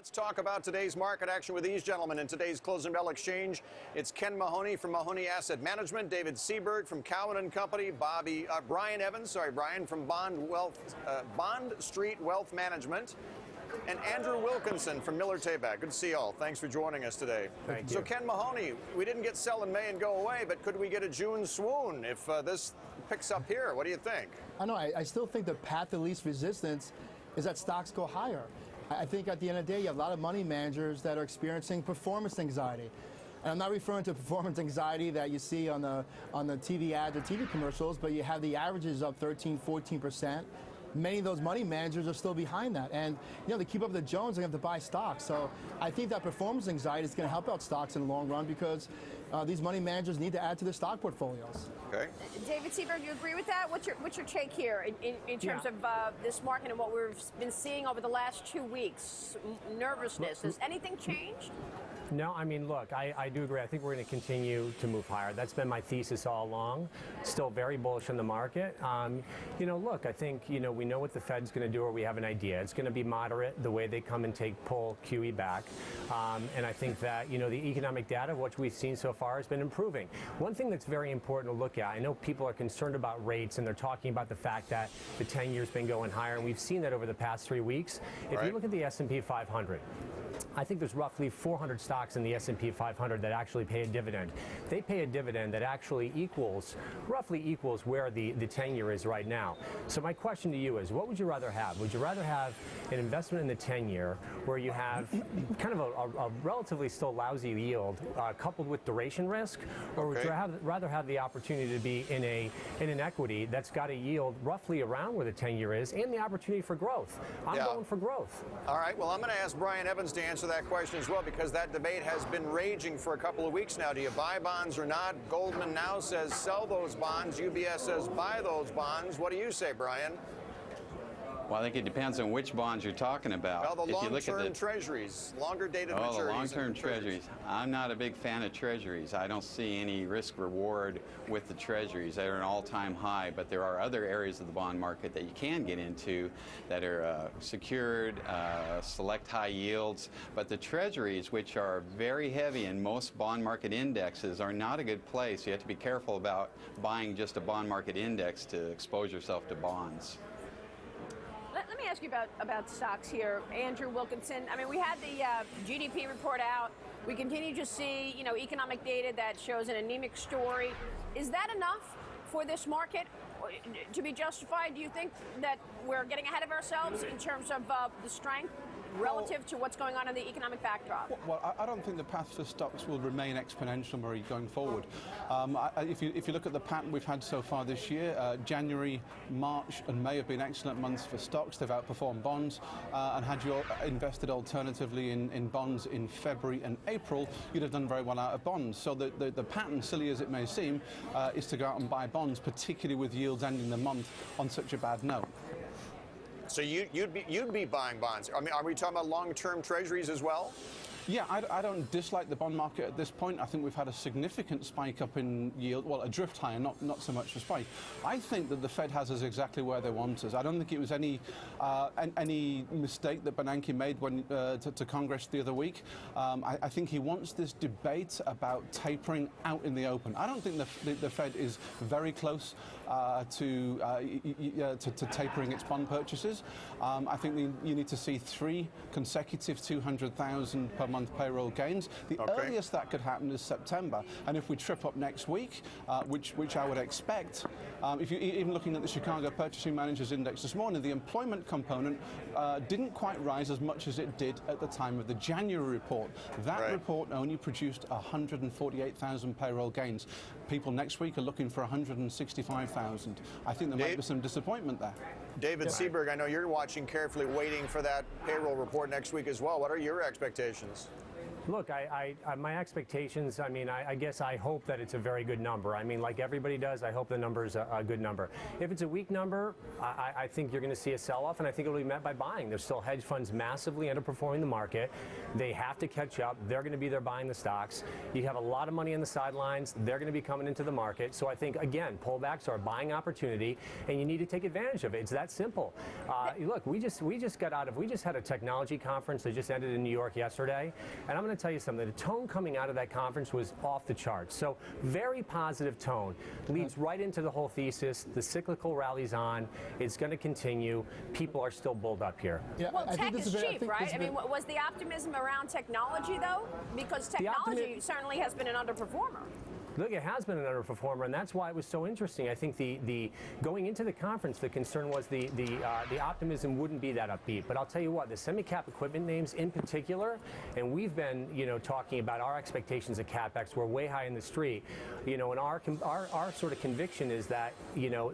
Let's talk about today's market action with these gentlemen. In today's closing bell exchange, it's Ken Mahoney from Mahoney Asset Management, David Seaberg from Cowan & Company, Brian Evans, from Bond Street Wealth Management, and Andrew Wilkinson from Miller Tabak. Good to see you all. Thanks for joining us today. Thank you. So Ken Mahoney, we didn't get sell in May and go away, but could we get a June swoon if this picks up here? What do you think? I know. I still think the path of least resistance is that stocks go higher. I think at the end of the day, you have a lot of money managers that are experiencing performance anxiety. And I'm not referring to performance anxiety that you see on the TV ads or TV commercials, but you have the averages up 13, 14%. Many of those money managers are still behind that. And, to keep up with the Jones, they have to buy stocks. So I think that performance anxiety is going to help out stocks in the long run because these money managers need to add to their stock portfolios. Okay. David Seaberg, do you agree with that? What's your take here in terms of this market and what we've been seeing over the last 2 weeks? Nervousness. Has anything changed? No, I mean, look, I do agree. I think we're going to continue to move higher. That's been my thesis all along. Still very bullish on the market. Look, I think, we know what the Fed's going to do, or we have an idea. It's going to be moderate, the way they come and pull QE back. And I think that, the economic data, what we've seen so far, has been improving. One thing that's very important to look at, I know people are concerned about rates, and they're talking about the fact that the 10-year's been going higher, and we've seen that over the past 3 weeks. If you look at the S&P 500, I think there's roughly 400 stocks in the S&P 500 that actually pay a dividend. They pay a dividend that actually roughly equals where the 10-year is right now. So my question to you is, what would you rather have? Would you rather have an investment in the 10-year where you have kind of a relatively still lousy yield coupled with duration risk, or would you rather have the opportunity to be in an equity that's got a yield roughly around where the 10-year is and the opportunity for growth? I'm going for growth. All right. Well, I'm going to ask Brian Evans to answer that question as well, because that debate has been raging for a couple of weeks now. Do you buy bonds or not? Goldman now says sell those bonds. UBS says buy those bonds. What do you say, Brian? Well, I think it depends on which bonds you're talking about. Well, the long-term treasuries, longer-dated maturities. Oh, the long-term treasuries. I'm not a big fan of treasuries. I don't see any risk-reward with the treasuries. They're an all-time high, but there are other areas of the bond market that you can get into that are secured, select high yields. But the treasuries, which are very heavy in most bond market indexes, are not a good place. You have to be careful about buying just a bond market index to expose yourself to bonds. Let me ask you about stocks here, Andrew Wilkinson. I mean, we had the GDP report out. We continue to see, economic data that shows an anemic story. Is that enough for this market to be justified? Do you think that we're getting ahead of ourselves in terms of the strength relative to what's going on in the economic backdrop? Well, I don't think the path for stocks will remain exponential, Marie, going forward. If you look at the pattern we've had so far this year, January, March and May have been excellent months for stocks. They've outperformed bonds. And had you invested alternatively in bonds in February and April, you'd have done very well out of bonds. So the pattern, silly as it may seem, is to go out and buy bonds, particularly with yields ending the month on such a bad note. So you'd be buying bonds. I mean, are we talking about long-term treasuries as well? Yeah, I don't dislike the bond market at this point. I think we've had a significant spike up in yield, well, a drift higher, not so much a spike. I think that the Fed has us exactly where they want us. I don't think it was any mistake that Bernanke made when to Congress the other week. I think he wants this debate about tapering out in the open. I don't think the Fed is very close to tapering its bond purchases. I think you need to see 3 consecutive 200,000 per month payroll gains. The earliest that could happen is September, and if we trip up next week, which I would expect, if you're even looking at the Chicago Purchasing Managers Index this morning, the employment component didn't quite rise as much as it did at the time of the January report. That report only produced 148,000 payroll gains. People next week are looking for 165,000. I think there might be some disappointment there. David Seaberg, I know you're watching carefully, waiting for that payroll report next week as well. What are your expectations? Look, my expectations, I guess I hope that it's a very good number. I mean, like everybody does, I hope the number is a good number. If it's a weak number, I think you're going to see a sell-off, and I think it will be met by buying. There's still hedge funds massively underperforming the market. They have to catch up. They're going to be there buying the stocks. You have a lot of money on the sidelines. They're going to be coming into the market. So I think, again, pullbacks are a buying opportunity, and you need to take advantage of it. It's that that simple. Look, we just had a technology conference that just ended in New York yesterday, and I'm going to tell you something. The tone coming out of that conference was off the charts. So very positive tone, leads right into the whole thesis. The cyclical rally's on. It's going to continue. People are still bulled up here. Yeah, well, I tech think is cheap, right? I mean, was the optimism around technology, though? Because technology certainly has been an underperformer. Look, it has been an underperformer, and that's why it was so interesting. I think the going into the conference, the concern was the optimism wouldn't be that upbeat. But I'll tell you what, the semi-cap equipment names in particular, and we've been talking about our expectations of capex. We're way high in the street, and our sort of conviction is that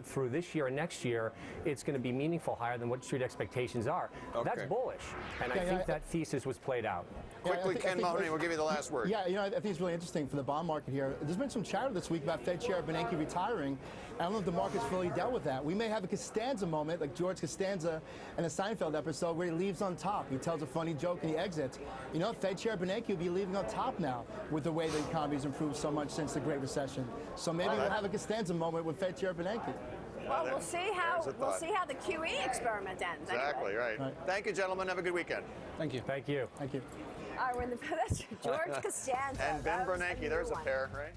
through this year and next year, it's going to be meaningful higher than what street expectations are. Okay. That's bullish, and I think that thesis was played out. Quickly, Ken Mahoney, we'll give you the last word. Yeah, I think it's really interesting for the bond market here. There's been some chatter this week about Fed Chair Bernanke retiring. I don't know if the market's fully dealt with that. We may have a Costanza moment, like George Costanza in a Seinfeld episode, where he leaves on top. He tells a funny joke and he exits. Fed Chair Bernanke will be leaving on top now with the way the economy's improved so much since the Great Recession. So maybe we'll have a Costanza moment with Fed Chair Bernanke. Well, we'll see how the QE experiment ends. Exactly, anyway. right. Thank you, gentlemen. Have a good weekend. Thank you. Thank you. Thank you. All right, that's George Costanza. And Ben Bernanke, there's a pair, right?